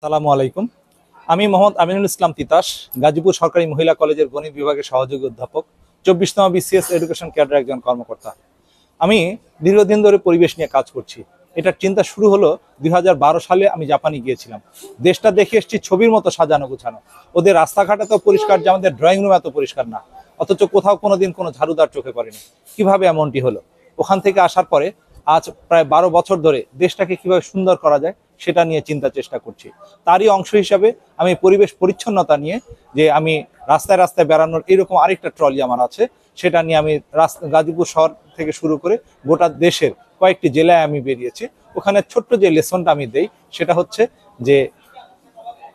আসসালামু আলাইকুম। আমি মোহাম্মদ আমিনুল ইসলাম তিতাস, গাজীপুর সরকারি মহিলা কলেজের গণিত বিভাগের সহযোগী অধ্যাপক, 24তম বিসিএস এডুকেশন ক্যাডার একজন কর্মকর্তা। আমি দীর্ঘদিন ধরে পরিবেশ নিয়ে কাজ করছি। এটার চিন্তা শুরু হলো 2012 সালে। আমি জাপানে গিয়েছিলাম। দেশটা দেখে এসেছি ছবির মতো সাজানো গুছানো। ওদের রাস্তাঘাট এত পরিষ্কার যে আমাদের ড্রয়িং রুম এত পরিষ্কার না, অথচ কোথাও কোনোদিন কোনো ঝাড়ুদার চোখে পড়েনি। কিভাবে এমনটি হলো? ওখান থেকে আসার পরে আজ প্রায় 12 বছর ধরে দেশটাকে কিভাবে সুন্দর করা যায় সেটা নিয়ে চিন্তা চেষ্টা করছি। তারই অংশ হিসাবে আমি পরিবেশ পরিচ্ছন্নতা নিয়ে, যে আমি রাস্তায় রাস্তায় বেড়ানোর এরকম আরেকটা ট্রলি আমার আছে, সেটা নিয়ে আমি গাজীপুর শহর থেকে শুরু করে গোটা দেশের কয়েকটি জেলায় আমি বেরিয়েছি। ওখানে ছোট্ট যে লেসনটা আমি দেই সেটা হচ্ছে যে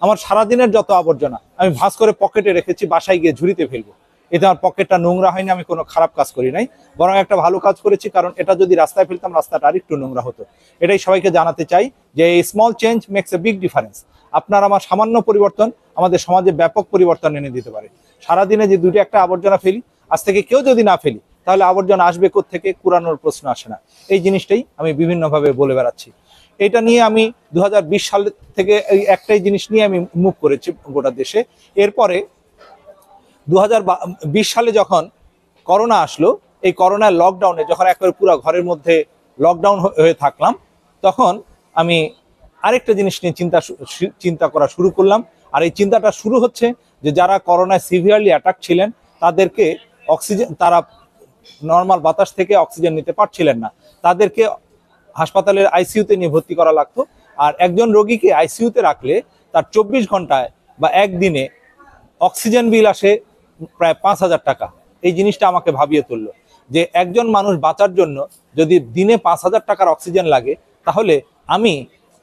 আমার সারাদিনের যত আবর্জনা আমি ভাঁজ করে পকেটে রেখেছি, বাসায় গিয়ে ঝুড়িতে ফেলবো। এতে আমার পকেটটা নোংরা হয়নি, আমি কোনো খারাপ কাজ করি নাই, বরং একটা ভালো কাজ করেছি। কারণ এটা যদি রাস্তায় ফেলতাম রাস্তাটা আরেকটু নোংরা হতো। এটাই সবাইকে জানাতে চাই যে এই small change makes a big difference. আপনার আমার সামান্য পরিবর্তন আমাদের সমাজে ব্যাপক পরিবর্তন এনে দিতে পারে। সারাদিনে যে দুটো একটা আবর্জনা ফেলি, আজ থেকে কেউ যদি না ফেলি তাহলে আবর্জনা আসবে কোত্থেকে? কুড়ানোর প্রশ্ন আসে না। এই জিনিসটাই আমি বিভিন্নভাবে বলে বেড়াচ্ছি। এটা নিয়ে আমি 2020 সাল থেকে এই একটাই জিনিস নিয়ে আমি মুভ করেছি গোটা দেশে। এরপরে 2020 সালে যখন করোনা আসলো, এই করোনার লকডাউনে যখন একবারে পুরো ঘরের মধ্যে লকডাউন হয়ে থাকলাম, তখন আমি আরেকটা জিনিস নিয়ে চিন্তা করা শুরু করলাম। আর এই চিন্তাটা শুরু হচ্ছে যে যারা করোনায় সিভিয়ারলি অ্যাটাক ছিলেন তাদেরকে অক্সিজেন, তারা নর্মাল বাতাস থেকে অক্সিজেন নিতে পারছিলেন না, তাদেরকে হাসপাতালের আইসিইউতে নিয়ে ভর্তি করা লাগতো। আর একজন রোগীকে আইসিইউতে রাখলে তার 24 ঘন্টায় বা একদিনে অক্সিজেন বিল আসে প্রায় 5,000 টাকা। এই জিনিসটা আমাকে ভাবিয়ে তুললো যে একজন মানুষ বাঁচার জন্য যদি দিনে 5,000 টাকার অক্সিজেন লাগে, তাহলে আমি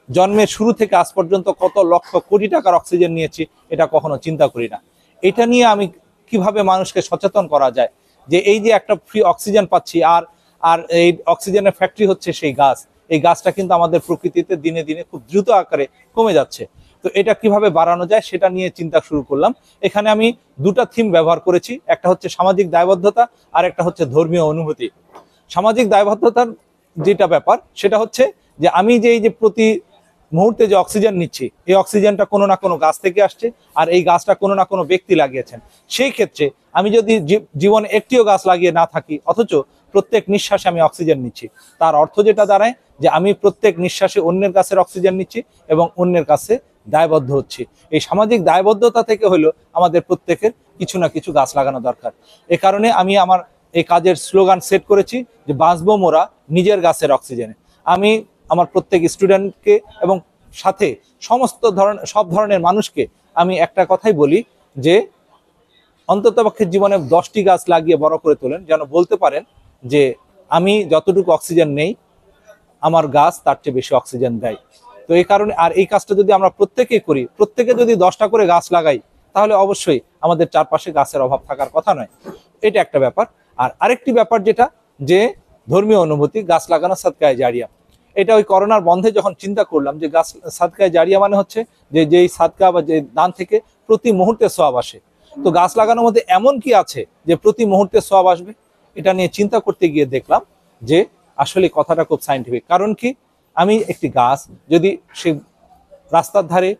জন্মের শুরু থেকে আজ পর্যন্ত কত লক্ষ কোটি টাকার অক্সিজেন নিয়েছি এটা কখনো চিন্তা করি না। এটা নিয়ে আমি কিভাবে মানুষকে সচেতন করা যায় যে এই যে একটা ফ্রি অক্সিজেন পাচ্ছি, আর আর এই অক্সিজেনের ফ্যাক্টরি হচ্ছে সেই গাছ। এই গাছটা কিন্তু আমাদের প্রকৃতিতে দিনে দিনে খুব দ্রুত আকারে কমে যাচ্ছে। তো এটা কিভাবে বাড়ানো যায় সেটা নিয়ে চিন্তা শুরু করলাম। এখানে আমি দুটা থিম ব্যবহার করেছি, একটা হচ্ছে সামাজিক দায়বদ্ধতা আর একটা হচ্ছে ধর্মীয় অনুভূতি। সামাজিক দায়বদ্ধতার যেটা ব্যাপার সেটা হচ্ছে যে আমি যে এই যে প্রতি মুহূর্তে যে অক্সিজেন নিচ্ছি, এই অক্সিজেনটা কোনো না কোনো গাছ থেকে আসছে, আর এই গাছটা কোনো না কোনো ব্যক্তি লাগিয়েছেন। সেই ক্ষেত্রে আমি যদি জীবনে একটিও গাছ লাগিয়ে না থাকি, অথচ প্রত্যেক নিঃশ্বাসে আমি অক্সিজেন নিচ্ছি, তার অর্থ যেটা দাঁড়ায় যে আমি প্রত্যেক নিঃশ্বাসে অন্যের গাছের অক্সিজেন নিচ্ছি এবং অন্যের কাছে দায়বদ্ধ হচ্ছি। এই সামাজিক দায়বদ্ধতা থেকে হলো আমাদের প্রত্যেকের কিছু না কিছু গাছ লাগানো দরকার। এ কারণে আমি আমার এই কাজের স্লোগান সেট করেছি যে বাঁচবো মোরা নিজের গাছের অক্সিজেনে। আমি আমার প্রত্যেক স্টুডেন্টকে এবং সাথে সব ধরনের মানুষকে আমি একটা কথাই বলি যে অন্ততপক্ষে জীবনে 10টি গাছ লাগিয়ে বড় করে তোলেন, যেন বলতে পারেন যে আমি যতটুকু অক্সিজেন নেই আমার গাছ তার চেয়ে বেশি অক্সিজেন দেয়। তো এই কারণে, আর এই কাজটা যদি আমরা প্রত্যেকেই করি, প্রত্যেকে যদি 10টা করে গাছ লাগাই, তাহলে অবশ্যই আমাদের চারপাশে গাছের অভাব থাকার কথা নয়। এটা একটা ব্যাপার। আর আরেকটি ব্যাপার যেটা, যে ধর্মীয় অনুভূতি, গাছ লাগানো সাদকায়ে জারিয়া। এটা ওই করোনার বন্ধে যখন চিন্তা করলাম যে গাছ সাদকায়ে জারিয়া মানে হচ্ছে যে যেই সাদকা বা যে দান থেকে প্রতি মুহূর্তে সওয়াব আসে। তো গাছ লাগানোর মধ্যে এমন কি আছে যে প্রতি মুহূর্তে সওয়াব আসবে? এটা নিয়ে চিন্তা করতে গিয়ে দেখলাম যে আসলে কথাটা খুব সায়েন্টিফিক। কারণ কি, আমি একটি গাছ যদি সে রাস্তার ধারে,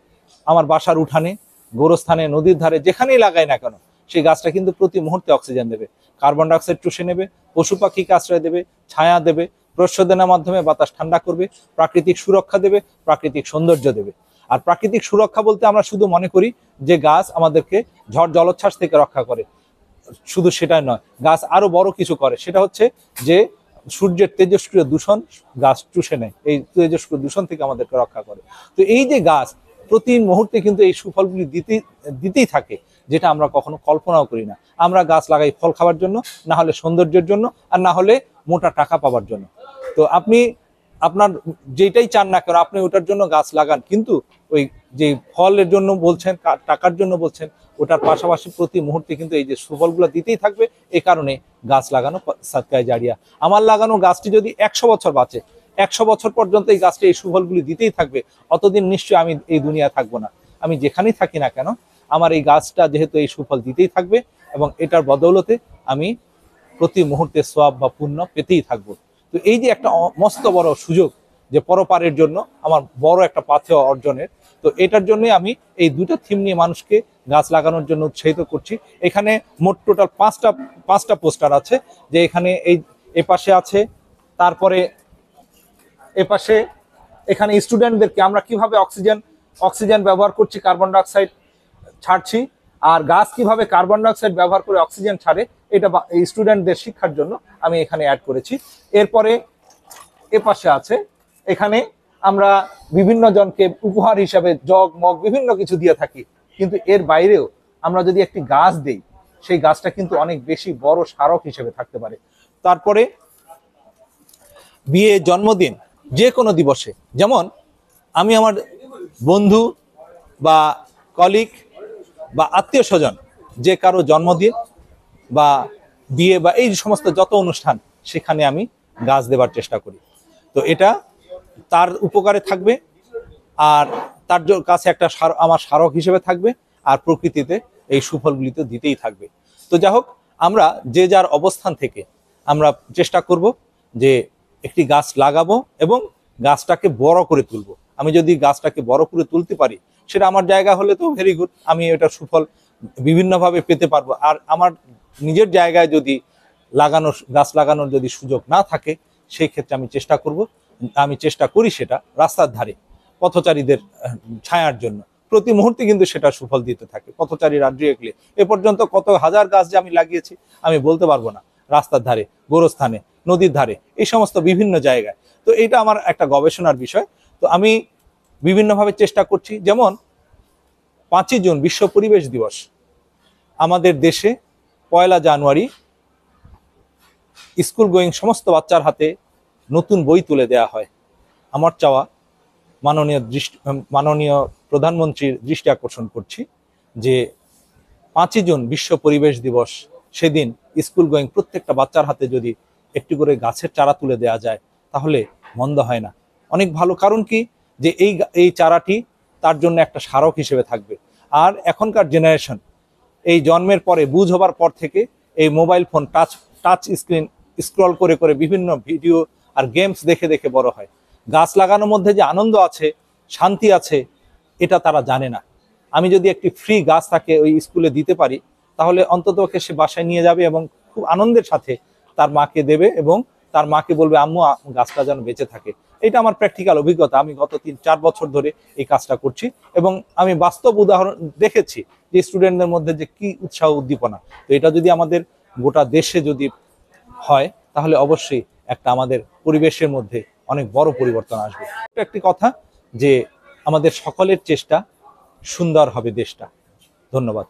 আমার বাসার উঠানে, গোরস্থানে, নদীর ধারে, যেখানেই লাগাই না কেন, সেই গাছটা কিন্তু প্রতি মুহূর্তে অক্সিজেন দেবে, কার্বন ডাইঅক্সাইড চুষে নেবে, পশু পাখিকে আশ্রয় দেবে, ছায়া দেবে, প্রচ্ছন্নের মাধ্যমে বাতাস ঠান্ডা করবে, প্রাকৃতিক সুরক্ষা দেবে, প্রাকৃতিক সৌন্দর্য দেবে। আর প্রাকৃতিক সুরক্ষা বলতে আমরা শুধু মনে করি যে গাছ আমাদেরকে ঝড় জলোচ্ছ্বাস থেকে রক্ষা করে, শুধু সেটাই নয়, গাছ আরো বড় কিছু করে। সেটা হচ্ছে যে সূর্যের তেজস্ক্রিয় দূষণ গাছ চুষে নেয়, এই তেজস্ক্রিয় দূষণ থেকে আমাদেরকে রক্ষা করে। তো এই যে গাছ প্রতি মুহূর্তে কিন্তু এই সুফলগুলি দিতেই থাকে, যেটা আমরা কখনো কল্পনাও করি না। আমরা গাছ লাগাই ফল খাওয়ার জন্য, না হলে সৌন্দর্যের জন্য, আর না হলে মোটা টাকা পাওয়ার জন্য। তো আপনি আপনার যেটাই চান না কেন আপনি ওটার জন্য গাছ লাগান, কিন্তু ওই যে ফলের জন্য বলছেন, টাকার জন্য বলছেন, ওটার পাশাপাশি প্রতি মুহূর্তে কিন্তু এই যে সুফলগুলো দিতেই থাকবে। এই কারণে গাছ লাগানো সাদকায়ে জারিয়া। আমার লাগানো গাছটি যদি 100 বছর বাঁচে, 100 বছর পর্যন্ত এই গাছটি এই সুফলগুলি দিতেই থাকবে, অতদিন নিশ্চয়ই আমি এই দুনিয়া থাকবো না। আমি যেখানেই থাকি না কেন আমার এই গাছটা যেহেতু এই সুফল দিতেই থাকবে, এবং এটার বদৌলতে আমি প্রতি মুহূর্তে সওয়াব বা পুণ্য পেতেই থাকবো। তো এই যে একটা মস্ত বড় সুযোগ, যে পরপারের জন্য আমার বড় একটা পাথেয় অর্জনের, তো এটার জন্যই আমি এই দুটো থিম নিয়ে মানুষকে গাছ লাগানোর জন্য উৎসাহিত করছি। এখানে মোট টোটাল পাঁচটা পোস্টার আছে, যে এখানে এপাশে আছে, তারপরে এপাশে এখানে স্টুডেন্টদেরকে আমরা কিভাবে অক্সিজেন ব্যবহার করছি, কার্বন ডাইঅক্সাইড ছাড়ছি, আর গাছ কিভাবে কার্বন ডাইঅক্সাইড ব্যবহার করে অক্সিজেন ছাড়ে, এটা স্টুডেন্টদের শিক্ষার জন্য আমি এখানে অ্যাড করেছি। এরপরে এপাশে আছে, এখানে আমরা বিভিন্ন জনকে উপহার হিসাবে জগ মগ বিভিন্ন কিছু দিয়ে থাকি, কিন্তু এর বাইরেও আমরা যদি একটি গাছ দেই, সেই গাছটা কিন্তু অনেক বেশি বড় স্মারক হিসেবে থাকতে পারে। তারপরে বিয়ে, জন্মদিন, যে কোনো দিবসে, যেমন আমি আমার বন্ধু বা কলিগ বা আত্মীয় স্বজন যে কারো জন্মদিন বা বিয়ে বা এই সমস্ত যত অনুষ্ঠান, সেখানে আমি গাছ দেবার চেষ্টা করি। তো এটা তার উপকারে থাকবে, আর তার কাছে একটা আমার স্মারক হিসেবে থাকবে, আর প্রকৃতিতে এই সুফলগুলি তো দিতেই থাকবে। তো যাই হোক, আমরা যে যার অবস্থান থেকে আমরা চেষ্টা করব যে একটি গাছ লাগাবো এবং গাছটাকে বড় করে তুলবো। আমি যদি গাছটাকে বড় করে তুলতে পারি, সেটা আমার জায়গা হলে তো ভেরি গুড, আমি এটা সুফল বিভিন্নভাবে পেতে পারবো। আর আমার নিজের জায়গায় যদি গাছ লাগানোর যদি সুযোগ না থাকে, সেই ক্ষেত্রে আমি চেষ্টা করি সেটা রাস্তার ধারে পথচারীদের ছায়ার জন্য। প্রতি মুহূর্তে কিন্তু সেটা সুফল দিতে থাকে। পথচারীরা ডিরেক্টলি এ পর্যন্ত কত হাজার গাছ যে আমি লাগিয়েছি আমি বলতে পারবো না, রাস্তার ধারে, গোরস্থানে, নদীর ধারে, এই সমস্ত বিভিন্ন জায়গায়। তো এটা আমার একটা গবেষণার বিষয়। তো আমি বিভিন্নভাবে চেষ্টা করছি, যেমন 5ই জুন বিশ্ব পরিবেশ দিবস, আমাদের দেশে 1 জানুয়ারি স্কুল গোয়িং সমস্ত বাচ্চার হাতে নতুন বই তুলে দেওয়া হয়। আমার চাওয়া মাননীয় প্রধানমন্ত্রীর দৃষ্টি আকর্ষণ করছি যে 5ই জুন বিশ্ব পরিবেশ দিবস, সেদিন স্কুল গোয়িং প্রত্যেকটা বাচ্চার হাতে যদি একটি করে গাছের চারা তুলে দেওয়া যায়, তাহলে মন্দ হয় না। অনেক ভালো। কারণ কি, যে এই চারাটি তার জন্য একটা স্মারক হিসেবে থাকবে। আর এখনকার জেনারেশন এই জন্মের পরে, বুঝ হবার পর থেকে এই mobile phone, touch screen scroll করে করে বিভিন্ন ভিডিও আর গেমস দেখে দেখে বড় হয়। গাছ লাগানোর মধ্যে যে আনন্দ আছে, শান্তি আছে, এটা তারা জানে না। আমি যদি একটি ফ্রি গাছ তাকে ওই স্কুলে দিতে পারি, তাহলে অন্তত সে বাসায় নিয়ে যাবে এবং খুব আনন্দের সাথে তার মাকে দেবে এবং তার মাকে বলবে, আম্মু গাছটা যেন বেঁচে থাকে। এটা আমার প্র্যাকটিক্যাল অভিজ্ঞতা। আমি গত 3-4 বছর ধরে এই কাজটা করছি এবং আমি বাস্তব উদাহরণ দেখেছি যে স্টুডেন্টদের মধ্যে যে কি উৎসাহ উদ্দীপনা। তো এটা যদি আমাদের গোটা দেশে যদি হয়, তাহলে অবশ্যই একটা আমাদের পরিবেশের মধ্যে অনেক বড় পরিবর্তন আসবে। একটি কথা, যে আমাদের সকলের চেষ্টা, সুন্দর হবে দেশটা। ধন্যবাদ।